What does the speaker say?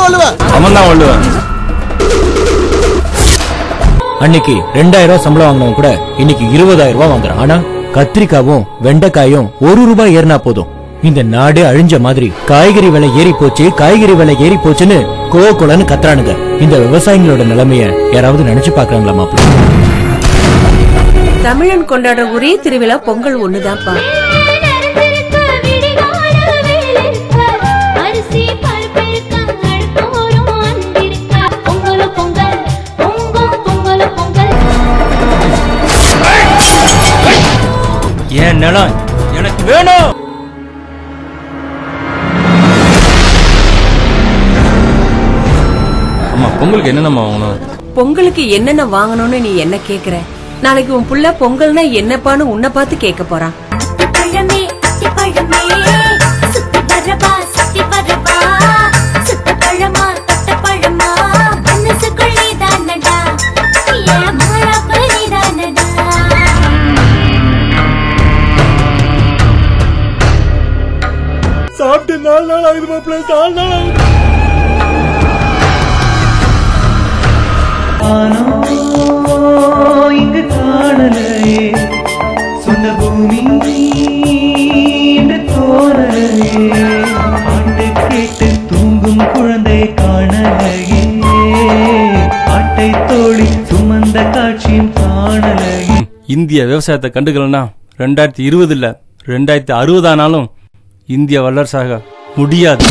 அவன் தான் வள்ளுவன். அன்னைக்கு 2000 சம்பளம் வாங்கினவன் கூட இன்னைக்கு 20,000 வாங்குறான். ஆனா கத்திரிக்காவும் வெண்டைக்காயும் ₹1 ஏறினா போதும் இந்த நாடு அழிஞ்ச மாதிரி. காய்கறி விலை ஏறி போச்சு, காய்கறி விலை ஏறி போச்சுன்னு கோலன்னு கத்துறானுங்க. இந்த விவசாயிகளோட நிலைமைய யாராவது நினைச்சு பாக்குறாங்களா மாப்பிள்ள? தமிழன் கொண்டாடுற ஒரே திருவிழா பொங்கல் ஒண்ணுதான்ப்பா. என் நிலம் எனக்கு வேணும். அம்மா பொங்கலுக்கு என்னென்னமா வாங்கணும்? பொங்கலுக்கு என்னென்ன வாங்கணும்னு நீ என்ன கேக்குற? நாளைக்கு உன் புள்ள பொங்கல்னா என்னப்பான்னு உன்னை பார்த்து கேட்க போறான். சாப்பிட்டு 4 நாள் ஆகுது மாப்பிள்ள, 4 நாள் ஆகுது. இங்கு காணலையே சொந்த பூமி என்று தோணலையே. ஆண்டு கேட்டு தூங்கும் குழந்தை காணலையே. ஆட்டை தோழி சுமந்த காட்சியும் காணலையே. இந்திய விவசாயத்தை கண்டுக்கலன்னா 2020 இல்ல 2060 ஆனாலும் இந்திய வல்லரசாக முடியாது.